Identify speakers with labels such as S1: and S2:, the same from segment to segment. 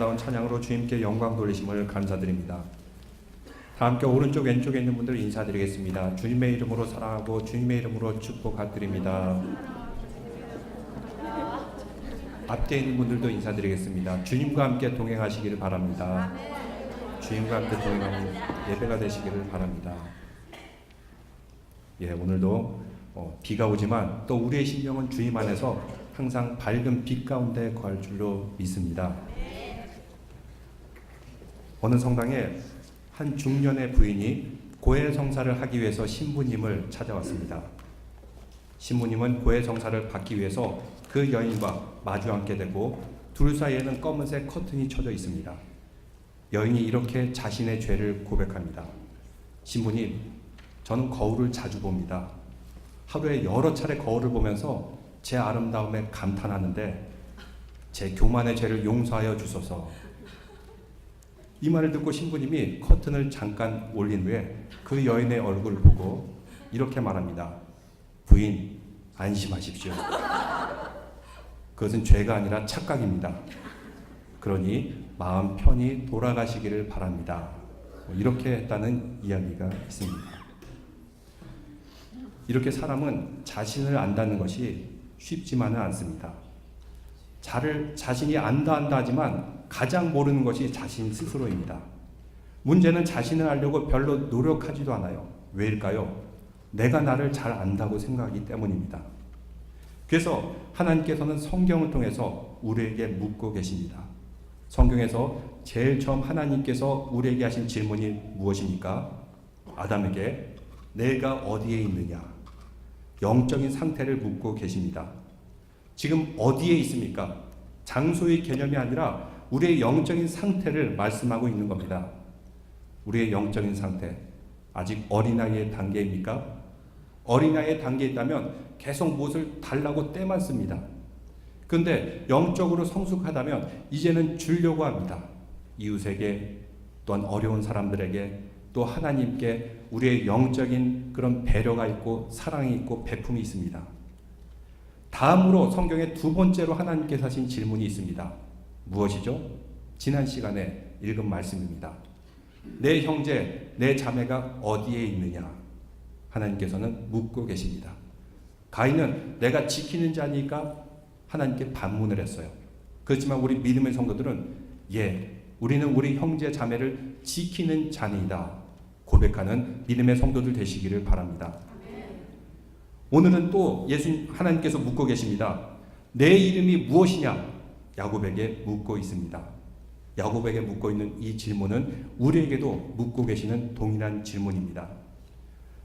S1: 아름다운 찬양으로 주님께 영광 돌리심을 감사드립니다. 다 함께 오른쪽 왼쪽에 있는 분들 인사드리겠습니다. 주님의 이름으로 사랑하고 주님의 이름으로 축복드립니다. 앞에 있는 분들도 인사드리겠습니다. 주님과 함께 동행하시기를 바랍니다. 주님과 함께 동행하는 예배가 되시기를 바랍니다. 오늘도 비가 오지만 또 우리의 심령은 주님 안에서 항상 밝은 빛 가운데 거할 줄로 믿습니다. 어느 성당에 한 중년의 부인이 고해성사를 하기 위해서 신부님을 찾아왔습니다. 신부님은 고해성사를 받기 위해서 그 여인과 마주 앉게 되고 둘 사이에는 검은색 커튼이 쳐져 있습니다. 여인이 이렇게 자신의 죄를 고백합니다. 신부님, 저는 거울을 자주 봅니다. 하루에 여러 차례 거울을 보면서 제 아름다움에 감탄하는데 제 교만의 죄를 용서하여 주소서. 이 말을 듣고 신부님이 커튼을 잠깐 올린 후에 그 여인의 얼굴을 보고 이렇게 말합니다. 부인, 안심하십시오. 그것은 죄가 아니라 착각입니다. 그러니 마음 편히 돌아가시기를 바랍니다. 이렇게 했다는 이야기가 있습니다. 이렇게 사람은 자신을 안다는 것이 쉽지만은 않습니다. 자신이 안다 하지만 가장 모르는 것이 자신 스스로입니다. 문제는 자신을 알려고 별로 노력하지도 않아요. 왜일까요? 내가 나를 잘 안다고 생각하기 때문입니다. 그래서 하나님께서는 성경을 통해서 우리에게 묻고 계십니다. 성경에서 제일 처음 하나님께서 우리에게 하신 질문이 무엇입니까? 아담에게 내가 어디에 있느냐? 영적인 상태를 묻고 계십니다. 지금 어디에 있습니까? 장소의 개념이 아니라 우리의 영적인 상태를 말씀하고 있는 겁니다. 우리의 영적인 상태, 아직 어린아이의 단계입니까? 어린아이의 단계에 있다면 계속 무엇을 달라고 때만 씁니다. 그런데 영적으로 성숙하다면 이제는 주려고 합니다. 이웃에게, 또한 어려운 사람들에게, 또 하나님께 우리의 영적인 그런 배려가 있고 사랑이 있고 베품이 있습니다. 다음으로 성경의 두 번째로 하나님께서 하신 질문이 있습니다. 무엇이죠? 지난 시간에 읽은 말씀입니다. 내 형제, 내 자매가 어디에 있느냐? 하나님께서는 묻고 계십니다. 가인은 내가 지키는 자니까 하나님께 반문을 했어요. 그렇지만 우리 믿음의 성도들은 우리는 우리 형제 자매를 지키는 자니이다 고백하는 믿음의 성도들 되시기를 바랍니다. 오늘은 또 하나님께서 묻고 계십니다. 내 이름이 무엇이냐? 야곱에게 묻고 있습니다. 야곱에게 묻고 있는 이 질문은 우리에게도 묻고 계시는 동일한 질문입니다.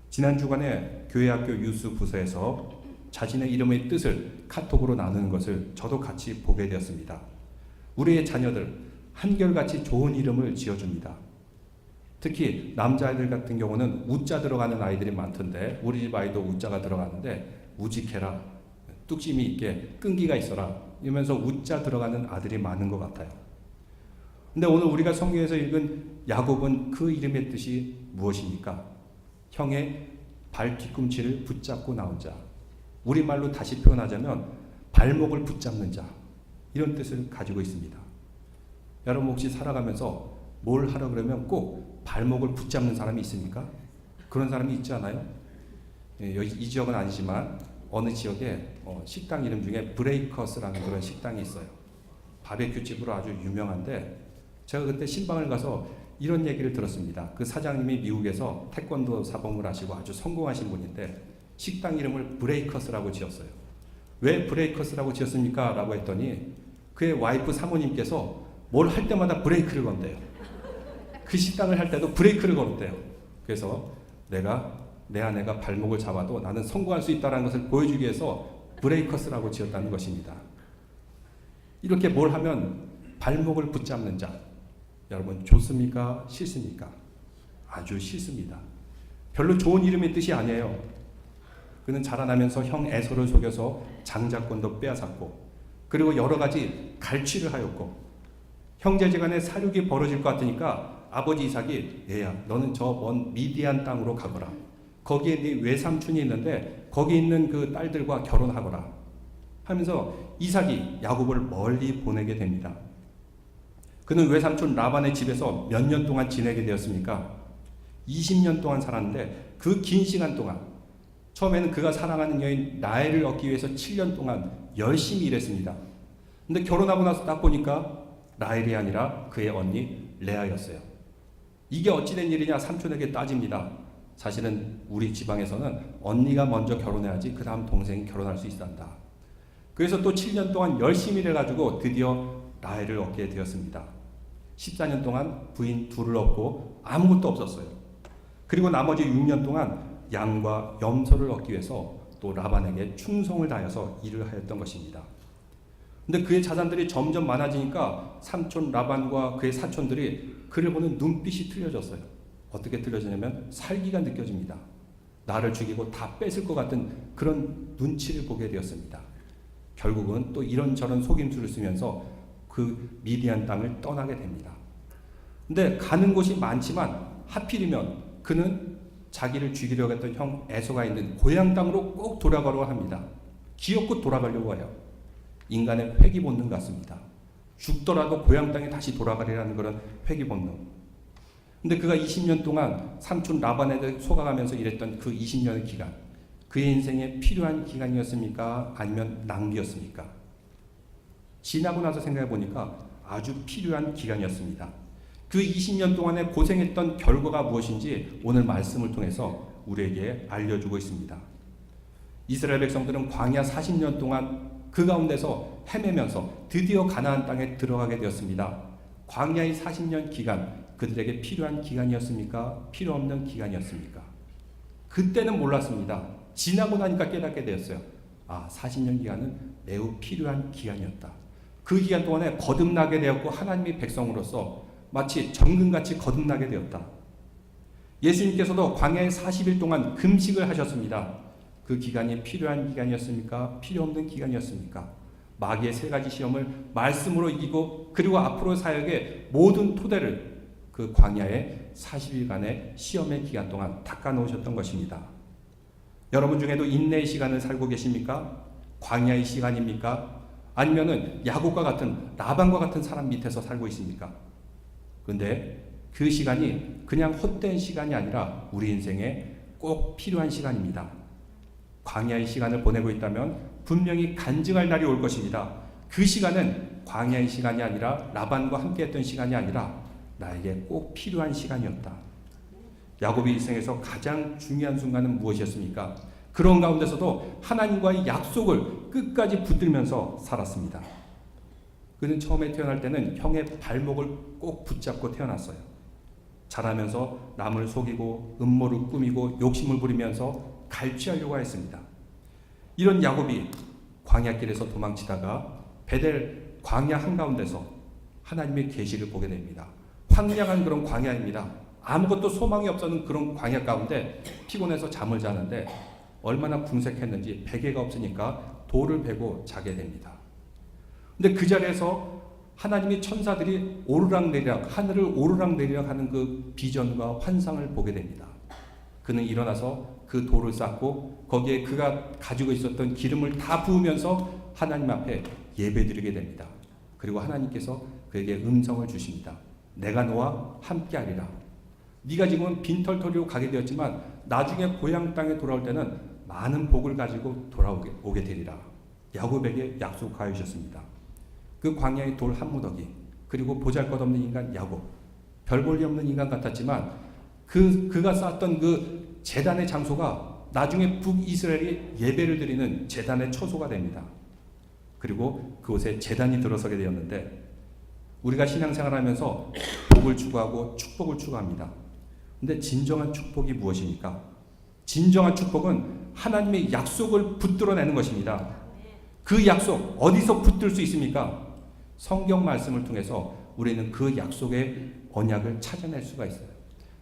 S1: 지난 주간에 교회학교 유스 부서에서 자신의 이름의 뜻을 카톡으로 나누는 것을 저도 같이 보게 되었습니다. 우리의 자녀들 한결같이 좋은 이름을 지어줍니다. 특히 남자아이들 같은 경우는 우자 들어가는 아이들이 많던데 우리 집 아이도 우자가 들어가는데 우직해라, 뚝심이 있게, 끈기가 있어라 이러면서 우자 들어가는 아들이 많은 것 같아요. 근데 오늘 우리가 성경에서 읽은 야곱은 그 이름의 뜻이 무엇입니까? 형의 발 뒤꿈치를 붙잡고 나온 자. 우리말로 다시 표현하자면 발목을 붙잡는 자. 이런 뜻을 가지고 있습니다. 여러분 혹시 살아가면서 뭘 하라 그러면 꼭 발목을 붙잡는 사람이 있습니까? 그런 사람이 있지 않아요? 여기 이 지역은 아니지만 어느 지역에 식당 이름 중에 브레이커스라는 그런 식당이 있어요. 바베큐 집으로 아주 유명한데 제가 그때 신방을 가서 이런 얘기를 들었습니다. 그 사장님이 미국에서 태권도 사범을 하시고 아주 성공하신 분인데 식당 이름을 브레이커스라고 지었어요. 왜 브레이커스라고 지었습니까? 라고 했더니 그의 와이프 사모님께서 뭘 할 때마다 브레이크를 건대요. 그 식당을 할 때도 브레이크를 걸었대요. 그래서 내 아내가 발목을 잡아도 나는 성공할 수 있다는 것을 보여주기 위해서 브레이커스라고 지었다는 것입니다. 이렇게 뭘 하면 발목을 붙잡는 자. 여러분 좋습니까? 싫습니까? 아주 싫습니다. 별로 좋은 이름의 뜻이 아니에요. 그는 자라나면서 형 에서를 속여서 장자권도 빼앗았고 그리고 여러 가지 갈취를 하였고 형제지간에 사륙이 벌어질 것 같으니까 아버지 이삭이 얘야 너는 저 먼 미디안 땅으로 가거라. 거기에 네 외삼촌이 있는데 거기 있는 그 딸들과 결혼하거라 하면서 이삭이 야곱을 멀리 보내게 됩니다. 그는 외삼촌 라반의 집에서 몇 년 동안 지내게 되었습니까? 20년 동안 살았는데 그 긴 시간 동안 처음에는 그가 사랑하는 여인 라헬을 얻기 위해서 7년 동안 열심히 일했습니다. 근데 결혼하고 나서 딱 보니까 라헬이 아니라 그의 언니 레아였어요. 이게 어찌된 일이냐 삼촌에게 따집니다. 사실은 우리 지방에서는 언니가 먼저 결혼해야지 그 다음 동생이 결혼할 수 있단다. 그래서 또 7년 동안 열심히 일해가지고 드디어 라헬을 얻게 되었습니다. 14년 동안 부인 둘을 얻고 아무것도 없었어요. 그리고 나머지 6년 동안 양과 염소를 얻기 위해서 또 라반에게 충성을 다해서 일을 하였던 것입니다. 근데 그의 자산들이 점점 많아지니까 삼촌 라반과 그의 사촌들이 그를 보는 눈빛이 틀려졌어요. 어떻게 틀려지냐면 살기가 느껴집니다. 나를 죽이고 다 뺏을 것 같은 그런 눈치를 보게 되었습니다. 결국은 또 이런저런 속임수를 쓰면서 그 미디안 땅을 떠나게 됩니다. 근데 가는 곳이 많지만 하필이면 그는 자기를 죽이려고 했던 형 에서가 있는 고향 땅으로 꼭 돌아가려고 합니다. 기어코 돌아가려고 해요. 인간의 회귀 본능 같습니다. 죽더라도 고향 땅에 다시 돌아가리라는 그런 회귀 본능. 근데 그가 20년 동안 삼촌 라반에 속아가면서 일했던 그 20년의 기간, 그의 인생에 필요한 기간이었습니까? 아니면 낭비였습니까? 지나고 나서 생각해 보니까 아주 필요한 기간이었습니다. 그 20년 동안에 고생했던 결과가 무엇인지 오늘 말씀을 통해서 우리에게 알려주고 있습니다. 이스라엘 백성들은 광야 40년 동안 그 가운데서 헤매면서 드디어 가나안 땅에 들어가게 되었습니다. 광야의 40년 기간, 그들에게 필요한 기간이었습니까? 필요 없는 기간이었습니까? 그때는 몰랐습니다. 지나고 나니까 깨닫게 되었어요. 40년 기간은 매우 필요한 기간이었다. 그 기간 동안에 거듭나게 되었고 하나님의 백성으로서 마치 정금같이 거듭나게 되었다. 예수님께서도 광야에 40일 동안 금식을 하셨습니다. 그 기간이 필요한 기간이었습니까? 필요 없는 기간이었습니까? 마귀의 세 가지 시험을 말씀으로 이기고 그리고 앞으로 사역의 모든 토대를 그 광야의 40일간의 시험의 기간 동안 닦아 놓으셨던 것입니다. 여러분 중에도 인내의 시간을 살고 계십니까? 광야의 시간입니까? 아니면은 야곱과 같은 라반과 같은 사람 밑에서 살고 있습니까? 근데 그 시간이 그냥 헛된 시간이 아니라 우리 인생에 꼭 필요한 시간입니다. 광야의 시간을 보내고 있다면 분명히 간증할 날이 올 것입니다. 그 시간은 광야의 시간이 아니라 라반과 함께했던 시간이 아니라 나에게 꼭 필요한 시간이었다. 야곱의 일생에서 가장 중요한 순간은 무엇이었습니까? 그런 가운데서도 하나님과의 약속을 끝까지 붙들면서 살았습니다. 그는 처음에 태어날 때는 형의 발목을 꼭 붙잡고 태어났어요. 자라면서 남을 속이고 음모를 꾸미고 욕심을 부리면서 갈취하려고 했습니다. 이런 야곱이 광야길에서 도망치다가 베델 광야 한가운데서 하나님의 계시를 보게 됩니다. 황량한 그런 광야입니다. 아무것도 소망이 없었는 그런 광야 가운데 피곤해서 잠을 자는데 얼마나 궁색했는지 베개가 없으니까 돌을 베고 자게 됩니다. 근데 그 자리에서 하나님의 천사들이 오르락내리락 하늘을 오르락내리락 하는 그 비전과 환상을 보게 됩니다. 그는 일어나서 그 돌을 쌓고 거기에 그가 가지고 있었던 기름을 다 부으면서 하나님 앞에 예배드리게 됩니다. 그리고 하나님께서 그에게 음성을 주십니다. 내가 너와 함께하리라. 네가 지금은 빈털터리로 가게 되었지만 나중에 고향 땅에 돌아올 때는 많은 복을 가지고 돌아오게 되리라. 야곱에게 약속하여 주셨습니다. 그 광야의 돌 한 무더기, 그리고 보잘것없는 인간 야곱, 별 볼 일 없는 인간 같았지만 그가 쌓았던 그 제단의 장소가 나중에 북이스라엘이 예배를 드리는 제단의 처소가 됩니다. 그리고 그곳에 제단이 들어서게 되었는데 우리가 신앙생활하면서 복을 추구하고 축복을 추구합니다. 근데 진정한 축복이 무엇입니까? 진정한 축복은 하나님의 약속을 붙들어내는 것입니다. 그 약속 어디서 붙들 수 있습니까? 성경 말씀을 통해서 우리는 그 약속의 언약을 찾아낼 수가 있어요.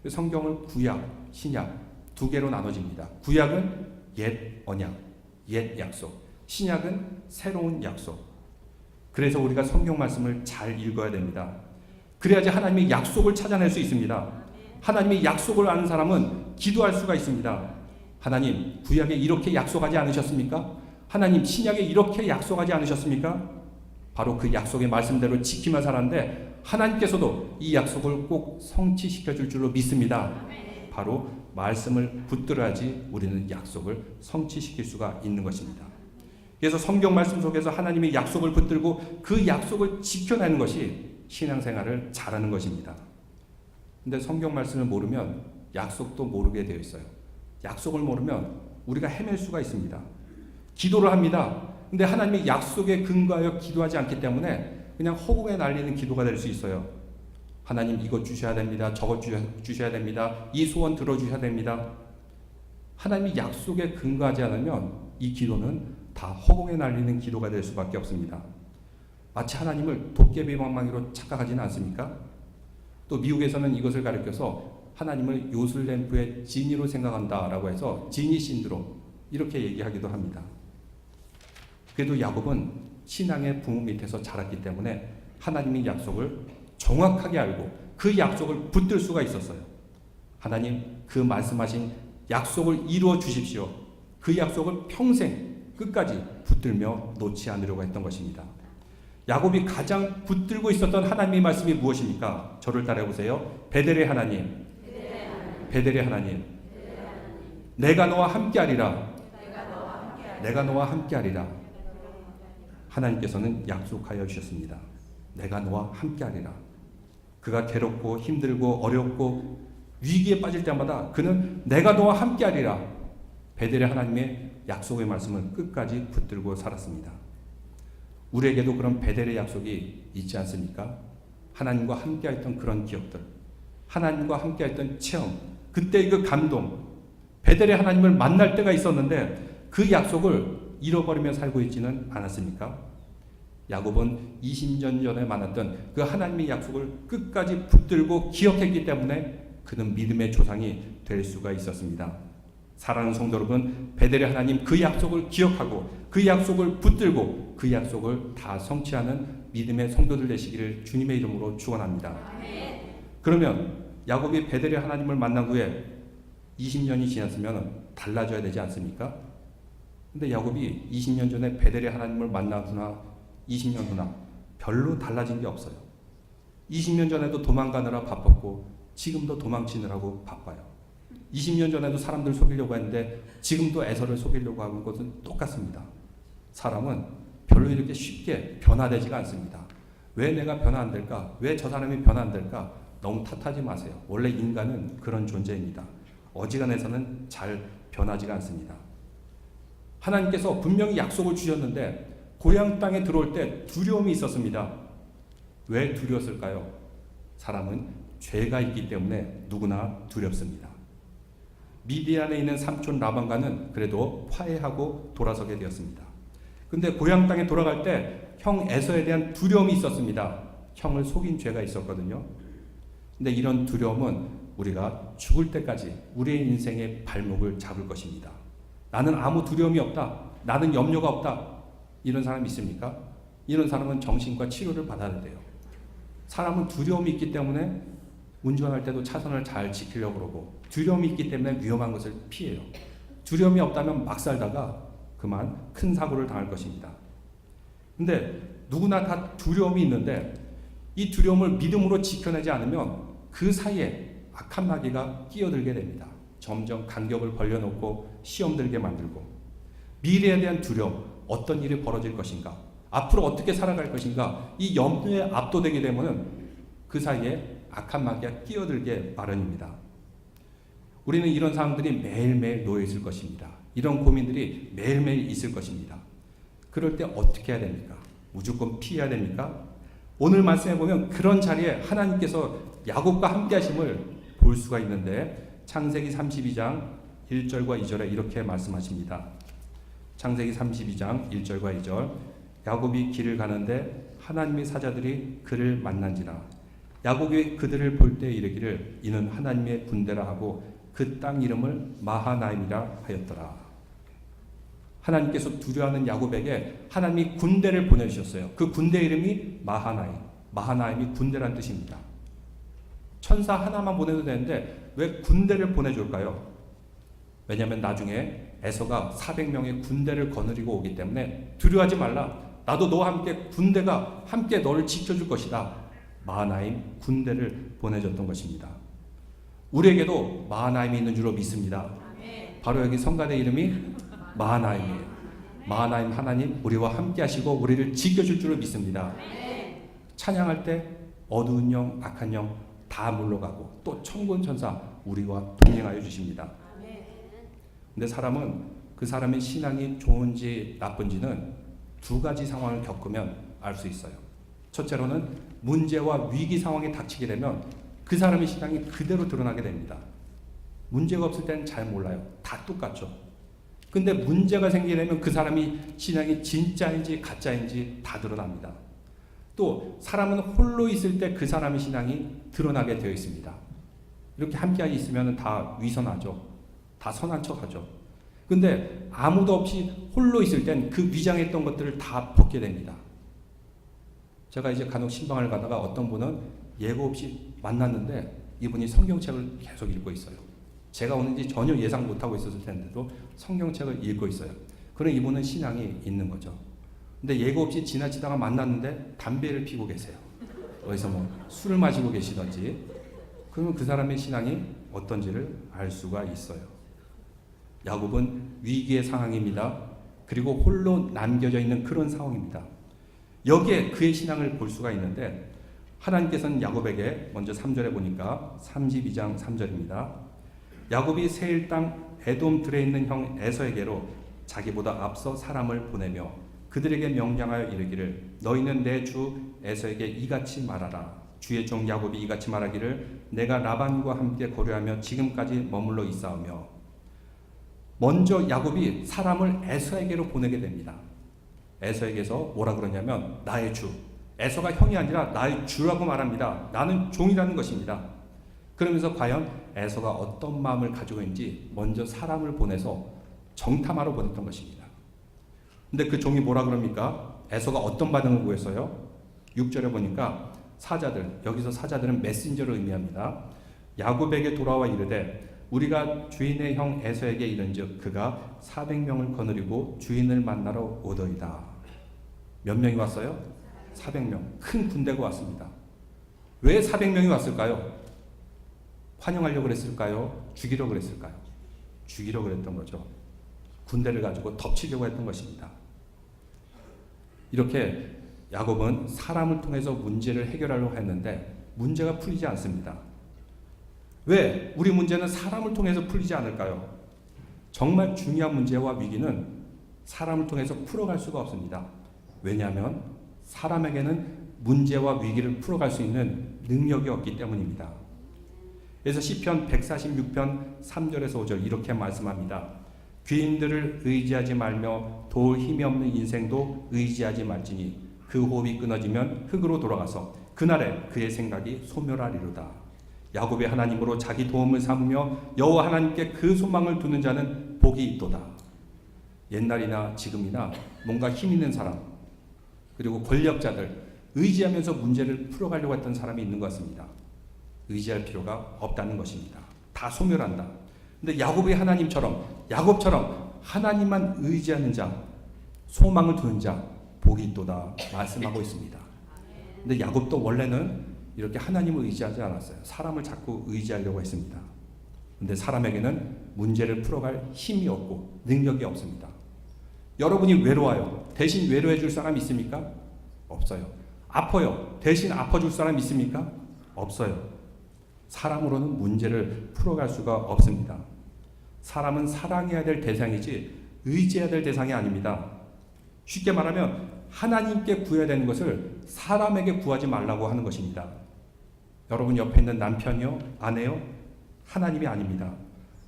S1: 성경을 구약, 신약 두 개로 나눠집니다. 구약은 옛 언약, 옛 약속. 신약은 새로운 약속. 그래서 우리가 성경 말씀을 잘 읽어야 됩니다. 그래야지 하나님의 약속을 찾아낼 수 있습니다. 하나님의 약속을 아는 사람은 기도할 수가 있습니다. 하나님, 구약에 이렇게 약속하지 않으셨습니까? 하나님, 신약에 이렇게 약속하지 않으셨습니까? 바로 그 약속의 말씀대로 지키며 살았는데 하나님께서도 이 약속을 꼭 성취시켜 줄 줄로 믿습니다. 바로 말씀을 붙들어야지 우리는 약속을 성취시킬 수가 있는 것입니다. 그래서 성경 말씀 속에서 하나님의 약속을 붙들고 그 약속을 지켜내는 것이 신앙생활을 잘하는 것입니다. 근데 성경 말씀을 모르면 약속도 모르게 되어 있어요. 약속을 모르면 우리가 헤맬 수가 있습니다. 기도를 합니다. 근데 하나님의 약속에 근거하여 기도하지 않기 때문에 그냥 허공에 날리는 기도가 될 수 있어요. 하나님 이것 주셔야 됩니다. 저것 주셔야 됩니다. 이 소원 들어주셔야 됩니다. 하나님의 약속에 근거하지 않으면 이 기도는 다 허공에 날리는 기도가 될 수밖에 없습니다. 마치 하나님을 도깨비 방망이로 착각하지는 않습니까? 또 미국에서는 이것을 가리켜서 하나님을 요술램프의 지니로 생각한다라고 해서 지니 신드롬 이렇게 얘기하기도 합니다. 그래도 야곱은 신앙의 부모 밑에서 자랐기 때문에 하나님의 약속을 정확하게 알고 그 약속을 붙들 수가 있었어요. 하나님 그 말씀하신 약속을 이루어 주십시오. 그 약속을 평생 끝까지 붙들며 놓지 않으려고 했던 것입니다. 야곱이 가장 붙들고 있었던 하나님의 말씀이 무엇입니까? 저를 따라해 보세요. 베델의 하나님, 베델의 하나님, 내가 너와 함께하리라. 내가 너와 함께하리라. 하나님께서는 약속하여 주셨습니다. 내가 너와 함께하리라. 그가 괴롭고 힘들고 어렵고 위기에 빠질 때마다 그는 내가 너와 함께하리라. 베델의 하나님의 약속의 말씀을 끝까지 붙들고 살았습니다. 우리에게도 그런 베델의 약속이 있지 않습니까? 하나님과 함께했던 그런 기억들, 하나님과 함께했던 체험, 그때의 그 감동, 베델의 하나님을 만날 때가 있었는데 그 약속을 잃어버리며 살고 있지는 않았습니까? 야곱은 20년 전에 만났던 그 하나님의 약속을 끝까지 붙들고 기억했기 때문에 그는 믿음의 조상이 될 수가 있었습니다. 사랑하는 성도 여러분, 베델의 하나님 그 약속을 기억하고 그 약속을 붙들고 그 약속을 다 성취하는 믿음의 성도들 되시기를 주님의 이름으로 축원합니다. 그러면 야곱이 베델의 하나님을 만난 후에 20년이 지났으면 달라져야 되지 않습니까? 근데 야곱이 20년 전에 베델의 하나님을 만난 후나 20년 후나 별로 달라진 게 없어요. 20년 전에도 도망가느라 바빴고 지금도 도망치느라고 바빠요. 20년 전에도 사람들 속이려고 했는데 지금도 에서를 속이려고 하는 것은 똑같습니다. 사람은 별로 이렇게 쉽게 변화되지가 않습니다. 왜 내가 변화 안 될까? 왜 저 사람이 변화 안 될까? 너무 탓하지 마세요. 원래 인간은 그런 존재입니다. 어지간해서는 잘 변하지가 않습니다. 하나님께서 분명히 약속을 주셨는데 고향 땅에 들어올 때 두려움이 있었습니다. 왜 두려웠을까요? 사람은 죄가 있기 때문에 누구나 두렵습니다. 미디안에 있는 삼촌 라반과는 그래도 화해하고 돌아서게 되었습니다. 근데 고향 땅에 돌아갈 때 형 에서에 대한 두려움이 있었습니다. 형을 속인 죄가 있었거든요. 근데 이런 두려움은 우리가 죽을 때까지 우리의 인생의 발목을 잡을 것입니다. 나는 아무 두려움이 없다. 나는 염려가 없다. 이런 사람 있습니까? 이런 사람은 정신과 치료를 받아야 돼요. 사람은 두려움이 있기 때문에 운전할 때도 차선을 잘 지키려고 그러고 두려움이 있기 때문에 위험한 것을 피해요. 두려움이 없다면 막 살다가 그만 큰 사고를 당할 것입니다. 근데 누구나 다 두려움이 있는데 이 두려움을 믿음으로 지켜내지 않으면 그 사이에 악한 마귀가 끼어들게 됩니다. 점점 간격을 벌려놓고 시험 들게 만들고 미래에 대한 두려움, 어떤 일이 벌어질 것인가, 앞으로 어떻게 살아갈 것인가 이 염려에 압도되게 되면 그 사이에 악한 마귀가 끼어들게 마련입니다. 우리는 이런 상황들이 매일매일 놓여 있을 것입니다. 이런 고민들이 매일매일 있을 것입니다. 그럴 때 어떻게 해야 됩니까? 무조건 피해야 됩니까? 오늘 말씀해 보면 그런 자리에 하나님께서 야곱과 함께 하심을 볼 수가 있는데 창세기 32장 1절과 2절에 이렇게 말씀하십니다. 창세기 32장 1절과 2절 야곱이 길을 가는데 하나님의 사자들이 그를 만난지라 야곱이 그들을 볼 때 이르기를 이는 하나님의 군대라 하고 그 땅 이름을 마하나임이라 하였더라. 하나님께서 두려워하는 야곱에게 하나님이 군대를 보내주셨어요. 그 군대 이름이 마하나임. 마하나임이 군대란 뜻입니다. 천사 하나만 보내도 되는데 왜 군대를 보내줄까요? 왜냐하면 나중에 에서가 400명의 군대를 거느리고 오기 때문에 두려워하지 말라. 나도 너와 함께 군대가 함께 너를 지켜줄 것이다. 마하나임 군대를 보내줬던 것입니다. 우리에게도 마하나임이 있는 줄로 믿습니다. 바로 여기 성가대 이름이 마하나임이에요. 마하나임 하나님 우리와 함께 하시고 우리를 지켜줄 줄로 믿습니다. 찬양할 때 어두운 영, 악한 영 다 물러가고 또 천군 천사 우리와 동행하여 주십니다. 근데 사람은 그 사람의 신앙이 좋은지 나쁜지는 두 가지 상황을 겪으면 알 수 있어요. 첫째로는 문제와 위기 상황에 닥치게 되면 그 사람의 신앙이 그대로 드러나게 됩니다. 문제가 없을 때는 잘 몰라요. 다 똑같죠. 근데 문제가 생기게 되면 그 사람이 신앙이 진짜인지 가짜인지 다 드러납니다. 또 사람은 홀로 있을 때 그 사람의 신앙이 드러나게 되어 있습니다. 이렇게 함께 있으면 다 위선하죠. 다 선한 척하죠. 근데 아무도 없이 홀로 있을 땐 그 위장했던 것들을 다 벗게 됩니다. 제가 이제 간혹 신방을 가다가 어떤 분은 예고 없이 만났는데 이분이 성경책을 계속 읽고 있어요. 제가 오는지 전혀 예상 못하고 있었을 텐데도 성경책을 읽고 있어요. 그럼 이분은 신앙이 있는 거죠. 근데 예고 없이 지나치다가 만났는데 담배를 피고 계세요. 어디서 뭐 술을 마시고 계시던지. 그러면 그 사람의 신앙이 어떤지를 알 수가 있어요. 야곱은 위기의 상황입니다. 그리고 홀로 남겨져 있는 그런 상황입니다. 여기에 그의 신앙을 볼 수가 있는데 하나님께서는 야곱에게 먼저 3절에 보니까 32장 3절입니다. 야곱이 세일 땅 에돔 들에 있는 형 에서에게로 자기보다 앞서 사람을 보내며 그들에게 명령하여 이르기를 너희는 내 주 에서에게 이같이 말하라. 주의 종 야곱이 이같이 말하기를 내가 라반과 함께 고려하며 지금까지 머물러 있사오며. 먼저 야곱이 사람을 에서에게로 보내게 됩니다. 에서에게서 뭐라 그러냐면 나의 주. 에서가 형이 아니라 나의 주라고 말합니다. 나는 종이라는 것입니다. 그러면서 과연 에서가 어떤 마음을 가지고 있는지 먼저 사람을 보내서 정탐하러 보냈던 것입니다. 근데 그 종이 뭐라 그럽니까? 에서가 어떤 반응을 보였어요? 6절에 보니까 사자들, 여기서 사자들은 메신저를 의미합니다. 야곱에게 돌아와 이르되 우리가 주인의 형 에서에게 이른즉 그가 400명을 거느리고 주인을 만나러 오더이다. 몇 명이 왔어요? 400명. 큰 군대가 왔습니다. 왜 400명이 왔을까요? 환영하려고 그랬을까요? 죽이려고 그랬을까요? 죽이려고 그랬던 거죠. 군대를 가지고 덮치려고 했던 것입니다. 이렇게 야곱은 사람을 통해서 문제를 해결하려고 했는데 문제가 풀리지 않습니다. 왜? 우리 문제는 사람을 통해서 풀리지 않을까요? 정말 중요한 문제와 위기는 사람을 통해서 풀어갈 수가 없습니다. 왜냐하면 사람에게는 문제와 위기를 풀어갈 수 있는 능력이 없기 때문입니다. 그래서 시편 146편 3절에서 5절 이렇게 말씀합니다. 귀인들을 의지하지 말며 도울 힘이 없는 인생도 의지하지 말지니 그 호흡이 끊어지면 흙으로 돌아가서 그날에 그의 생각이 소멸하리로다. 야곱의 하나님으로 자기 도움을 삼으며 여호와 하나님께 그 소망을 두는 자는 복이 있도다. 옛날이나 지금이나 뭔가 힘 있는 사람 그리고 권력자들 의지하면서 문제를 풀어가려고 했던 사람이 있는 것 같습니다. 의지할 필요가 없다는 것입니다. 다 소멸한다. 근데 야곱의 야곱처럼 하나님만 의지하는 자, 소망을 두는 자, 복이 있도다 말씀하고 있습니다. 근데 야곱도 원래는 이렇게 하나님을 의지하지 않았어요. 사람을 자꾸 의지하려고 했습니다. 근데 사람에게는 문제를 풀어갈 힘이 없고 능력이 없습니다. 여러분이 외로워요. 대신 외로워해 줄 사람 있습니까? 없어요. 아파요. 대신 아파줄 사람 있습니까? 없어요. 사람으로는 문제를 풀어갈 수가 없습니다. 사람은 사랑해야 될 대상이지 의지해야 될 대상이 아닙니다. 쉽게 말하면 하나님께 구해야 되는 것을 사람에게 구하지 말라고 하는 것입니다. 여러분 옆에 있는 남편이요? 아내요? 하나님이 아닙니다.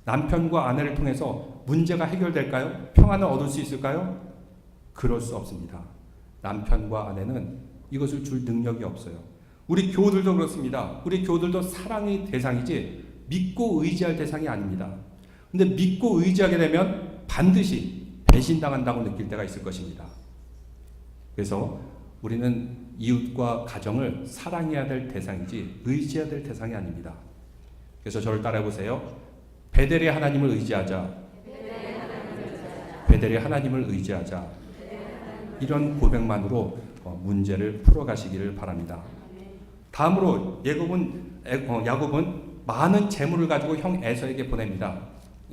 S1: 남편과 아내를 통해서 문제가 해결될까요? 평안을 얻을 수 있을까요? 그럴 수 없습니다. 남편과 아내는 이것을 줄 능력이 없어요. 우리 교우들도 그렇습니다. 우리 교우들도 사랑의 대상이지 믿고 의지할 대상이 아닙니다. 근데 믿고 의지하게 되면 반드시 배신당한다고 느낄 때가 있을 것입니다. 그래서 우리는 이웃과 가정을 사랑해야 될 대상이지 의지해야 될 대상이 아닙니다. 그래서 저를 따라해보세요. 베델의 하나님을 의지하자. 베델의 하나님을 의지하자. 이런 고백만으로 문제를 풀어가시기를 바랍니다. 다음으로 야곱은 많은 재물을 가지고 형 에서에게 보냅니다.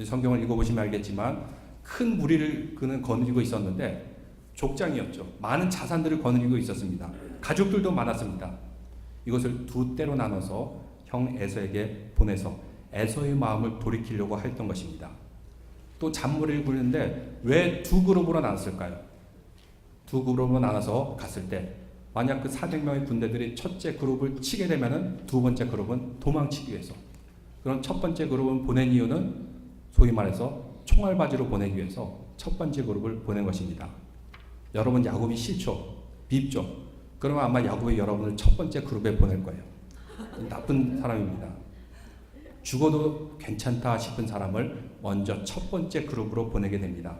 S1: 성경을 읽어보시면 알겠지만 큰 무리를 그는 거느리고 있었는데 족장이었죠. 많은 자산들을 거느리고 있었습니다. 가족들도 많았습니다. 이것을 두 때로 나눠서 형 에서에게 보내서 에서의 마음을 돌이키려고 했던 것입니다. 또 잔머리를 굴리는데 왜 두 그룹으로 나눴을까요? 두 그룹으로 나눠서 갔을 때 만약 그 400명의 군대들이 첫째 그룹을 치게 되면은 두 번째 그룹은 도망치기 위해서, 그럼 첫 번째 그룹은 보낸 이유는 소위 말해서 총알바지로 보내기 위해서 첫 번째 그룹을 보낸 것입니다. 여러분 야곱이 싫죠? 밉죠? 그러면 아마 야곱이 여러분을 첫 번째 그룹에 보낼 거예요. 나쁜 사람입니다. 죽어도 괜찮다 싶은 사람을 먼저 첫 번째 그룹으로 보내게 됩니다.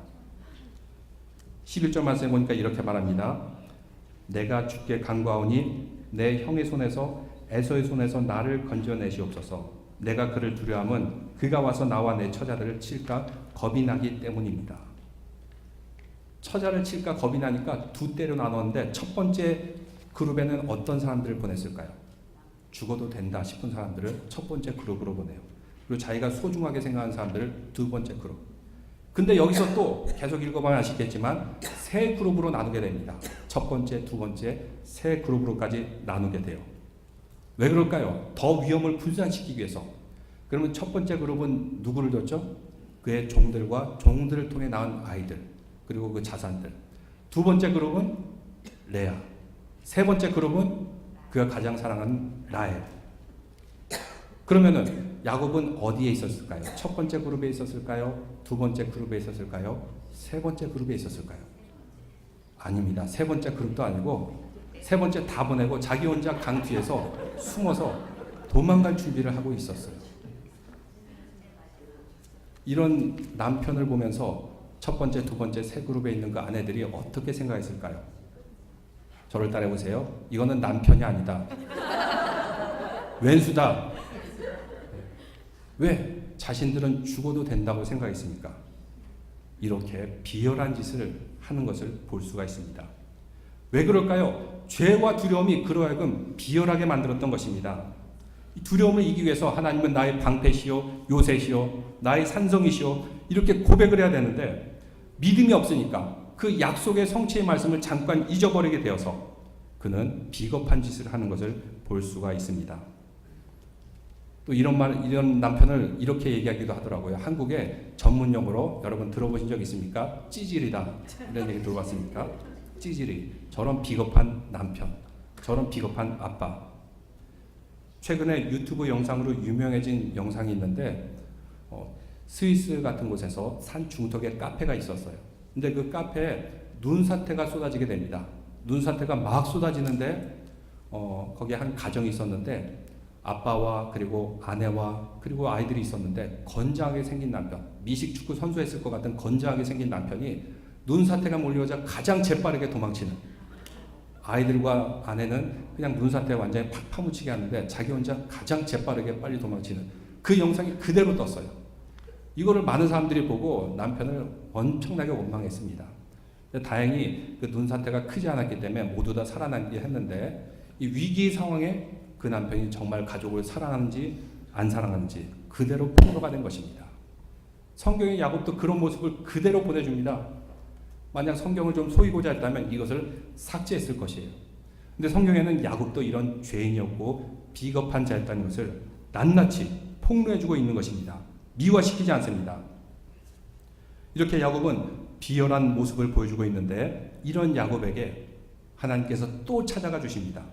S1: 11절 말씀에 보니까 이렇게 말합니다. 내가 주께 간구하오니 내 형의 손에서 에서의 손에서 나를 건져내시옵소서. 내가 그를 두려움은 그가 와서 나와 내 처자들을 칠까 겁이 나기 때문입니다. 처자를 칠까 겁이 나니까 두 때로 나눴는데 첫 번째 그룹에는 어떤 사람들을 보냈을까요? 죽어도 된다 싶은 사람들을 첫 번째 그룹으로 보내요. 그리고 자기가 소중하게 생각하는 사람들을 두 번째 그룹. 근데 여기서 또 계속 읽어보면 아시겠지만 세 그룹으로 나누게 됩니다. 첫 번째, 두 번째, 세 그룹으로까지 나누게 돼요. 왜 그럴까요? 더 위험을 분산시키기 위해서. 그러면 첫 번째 그룹은 누구를 뒀죠? 그의 종들과 종들을 통해 낳은 아이들, 그리고 그 자산들. 두 번째 그룹은 레아. 세 번째 그룹은 그가 가장 사랑하는 라헬. 그러면은 야곱은 어디에 있었을까요? 첫 번째 그룹에 있었을까요? 두 번째 그룹에 있었을까요? 세 번째 그룹에 있었을까요? 아닙니다. 세 번째 그룹도 아니고 세 번째 다 보내고 자기 혼자 강 뒤에서 숨어서 도망갈 준비를 하고 있었어요. 이런 남편을 보면서 첫 번째, 두 번째, 세 그룹에 있는 그 아내들이 어떻게 생각했을까요? 저를 따라해보세요. 이거는 남편이 아니다. 왼수다. 왜 자신들은 죽어도 된다고 생각했습니까? 이렇게 비열한 짓을 하는 것을 볼 수가 있습니다. 왜 그럴까요? 죄와 두려움이 그로 하여금 비열하게 만들었던 것입니다. 두려움을 이기기 위해서 하나님은 나의 방패시요 요새시요 나의 산성이시요 이렇게 고백을 해야 되는데 믿음이 없으니까 그 약속의 성취의 말씀을 잠깐 잊어버리게 되어서 그는 비겁한 짓을 하는 것을 볼 수가 있습니다. 또 이런 남편을 이렇게 얘기하기도 하더라고요. 한국에 전문용어로 여러분 들어보신 적 있습니까? 찌질이다. 이런 얘기 들어봤습니까? 찌질이. 저런 비겁한 남편, 저런 비겁한 아빠. 최근에 유튜브 영상으로 유명해진 영상이 있는데 스위스 같은 곳에서 산 중턱에 카페가 있었어요. 근데 그 카페에 눈사태가 쏟아지게 됩니다. 눈사태가 막 쏟아지는데 거기에 한 가정이 있었는데 아빠와 그리고 아내와 그리고 아이들이 있었는데 건장하게 생긴 남편, 미식 축구 선수했을 것 같은 건장하게 생긴 남편이 눈사태가 몰려오자 가장 재빠르게 도망치는, 아이들과 아내는 그냥 눈사태에 완전히 팍 파묻히게 하는데 자기 혼자 가장 재빠르게 빨리 도망치는 그 영상이 그대로 떴어요. 이거를 많은 사람들이 보고 남편을 엄청나게 원망했습니다. 다행히 그 눈사태가 크지 않았기 때문에 모두 다 살아남게 했는데 이 위기 상황에 그 남편이 정말 가족을 사랑하는지 안 사랑하는지 그대로 폭로가 된 것입니다. 성경의 야곱도 그런 모습을 그대로 보내줍니다. 만약 성경을 좀 소이고자 했다면 이것을 삭제했을 것이에요. 근데 성경에는 야곱도 이런 죄인이었고 비겁한 자였다는 것을 낱낱이 폭로해주고 있는 것입니다. 미화시키지 않습니다. 이렇게 야곱은 비열한 모습을 보여주고 있는데 이런 야곱에게 하나님께서 또 찾아가 주십니다.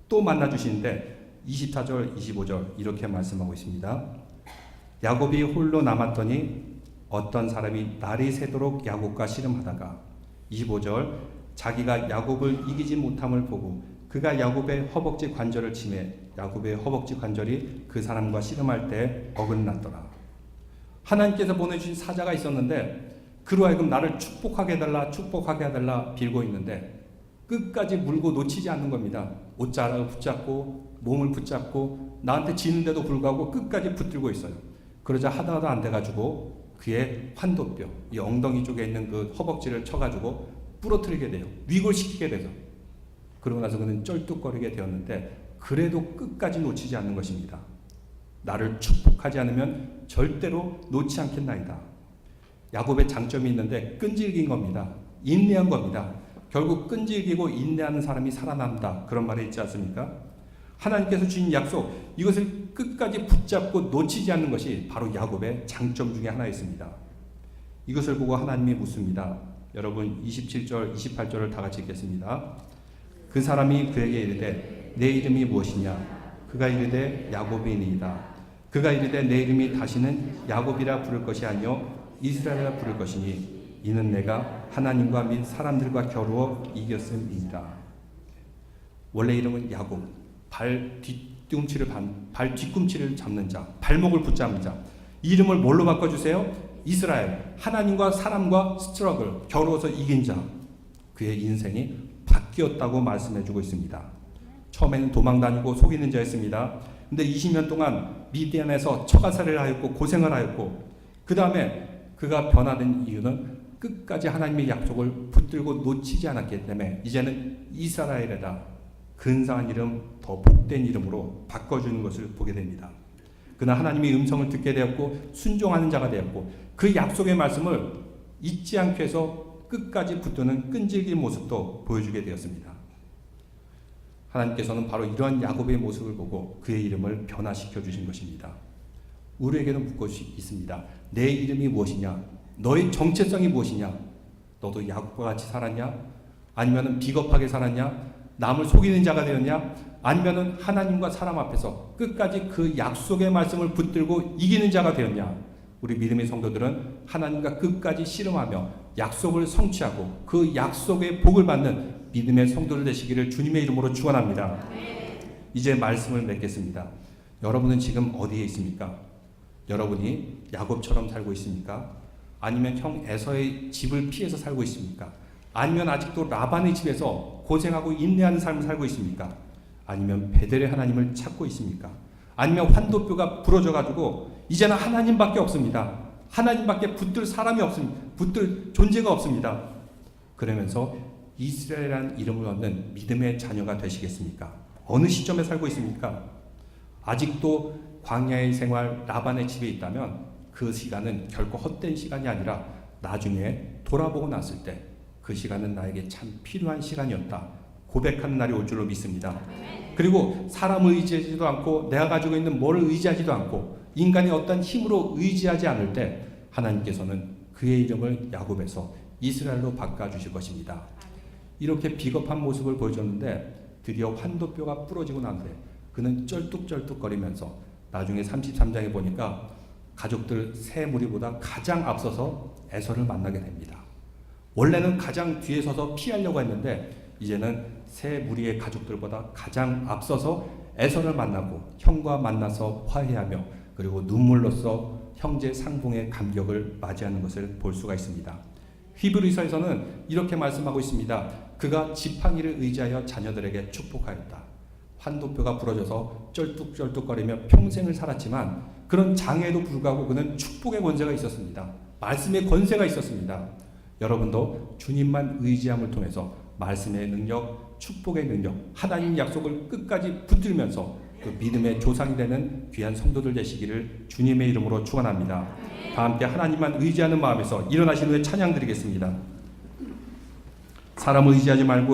S1: 또 만나 주시는데 24절, 25절 이렇게 말씀하고 있습니다. 야곱이 홀로 남았더니 어떤 사람이 날이 새도록 야곱과 씨름하다가 25절 자기가 야곱을 이기지 못함을 보고 그가 야곱의 허벅지 관절을 치매 야곱의 허벅지 관절이 그 사람과 씨름할 때 어긋났더라. 하나님께서 보내주신 사자가 있었는데 그로 하여금 나를 축복하게 해달라 빌고 있는데 끝까지 물고 놓치지 않는 겁니다. 옷자락을 붙잡고 몸을 붙잡고 나한테 지는데도 불구하고 끝까지 붙들고 있어요. 그러자 하다하다 안 돼가지고 그의 환도뼈, 이 엉덩이 쪽에 있는 그 허벅지를 쳐가지고 부러뜨리게 돼요. 위골시키게 돼서. 그러고 나서 그는 쩔뚝거리게 되었는데 그래도 끝까지 놓치지 않는 것입니다. 나를 축복하지 않으면 절대로 놓지 않겠나이다. 야곱의 장점이 있는데 끈질긴 겁니다. 인내한 겁니다. 결국 끈질기고 인내하는 사람이 살아남다. 그런 말이 있지 않습니까? 하나님께서 주신 약속, 이것을 끝까지 붙잡고 놓치지 않는 것이 바로 야곱의 장점 중에 하나였습니다. 이것을 보고 하나님이 묻습니다. 여러분 27절, 28절을 다 같이 읽겠습니다. 그 사람이 그에게 이르되 내 이름이 무엇이냐? 그가 이르되 야곱이니이다. 그가 이르되 내 이름이 다시는 야곱이라 부를 것이 아니요 이스라엘이라 부를 것이니 이는 내가 하나님과 및 사람들과 겨루어 이겼음이니라. 원래 이름은 야곱, 발 뒤꿈치를 잡는 자, 발목을 붙잡는 자. 이름을 뭘로 바꿔주세요? 이스라엘, 하나님과 사람과 스트러글, 겨루어서 이긴 자. 그의 인생이 바뀌었다고 말씀해주고 있습니다. 처음에는 도망다니고 속이는 자였습니다. 근데 20년 동안 미디안에서 처가살이를 하였고 고생을 하였고, 그 다음에 그가 변화된 이유는 끝까지 하나님의 약속을 붙들고 놓치지 않았기 때문에 이제는 이스라엘에다 근사한 이름, 더 복된 이름으로 바꿔주는 것을 보게 됩니다. 그는 하나님의 음성을 듣게 되었고 순종하는 자가 되었고 그 약속의 말씀을 잊지 않게 해서 끝까지 붙드는 끈질긴 모습도 보여주게 되었습니다. 하나님께서는 바로 이러한 야곱의 모습을 보고 그의 이름을 변화시켜 주신 것입니다. 우리에게는 묻고 있습니다. 내 이름이 무엇이냐? 너의 정체성이 무엇이냐? 너도 야곱과 같이 살았냐? 아니면 비겁하게 살았냐? 남을 속이는 자가 되었냐? 아니면 하나님과 사람 앞에서 끝까지 그 약속의 말씀을 붙들고 이기는 자가 되었냐? 우리 믿음의 성도들은 하나님과 끝까지 씨름하며 약속을 성취하고 그 약속의 복을 받는 믿음의 성도들 되시기를 주님의 이름으로 축원합니다. 이제 말씀을 맺겠습니다. 여러분은 지금 어디에 있습니까? 여러분이 야곱처럼 살고 있습니까? 아니면 형 에서의 집을 피해서 살고 있습니까? 아니면 아직도 라반의 집에서 고생하고 인내하는 삶을 살고 있습니까? 아니면 베델의 하나님을 찾고 있습니까? 아니면 환도뼈가 부러져가지고 이제는 하나님밖에 없습니다. 하나님밖에 붙들 사람이 없습니다. 붙들 존재가 없습니다. 그러면서 이스라엘이라는 이름을 얻는 믿음의 자녀가 되시겠습니까? 어느 시점에 살고 있습니까? 아직도 광야의 생활, 라반의 집에 있다면 그 시간은 결코 헛된 시간이 아니라 나중에 돌아보고 났을 때 그 시간은 나에게 참 필요한 시간이었다 고백하는 날이 올 줄로 믿습니다. 그리고 사람을 의지하지도 않고 내가 가지고 있는 뭐를 의지하지도 않고 인간의 어떤 힘으로 의지하지 않을 때 하나님께서는 그의 이름을 야곱에서 이스라엘로 바꿔주실 것입니다. 이렇게 비겁한 모습을 보여줬는데 드디어 환도뼈가 부러지고 나는데 그는 쩔뚝쩔뚝거리면서 나중에 33장에 보니까 가족들 세 무리보다 가장 앞서서 에서를 만나게 됩니다. 원래는 가장 뒤에 서서 피하려고 했는데 이제는 세 무리의 가족들보다 가장 앞서서 에서를 만나고 형과 만나서 화해하며 그리고 눈물로써 형제 상봉의 감격을 맞이하는 것을 볼 수가 있습니다. 히브리서에서는 이렇게 말씀하고 있습니다. 그가 지팡이를 의지하여 자녀들에게 축복하였다. 환도뼈가 부러져서 쩔뚝쩔뚝거리며 평생을 살았지만 그런 장애에도 불구하고 그는 축복의 권세가 있었습니다. 말씀의 권세가 있었습니다. 여러분도 주님만 의지함을 통해서 말씀의 능력, 축복의 능력, 하나님 약속을 끝까지 붙들면서 그 믿음의 조상이 되는 귀한 성도들 되시기를 주님의 이름으로 축원합니다. 다 함께 하나님만 의지하는 마음에서 일어나신 후에 찬양 드리겠습니다. 사람을 의지하지 말고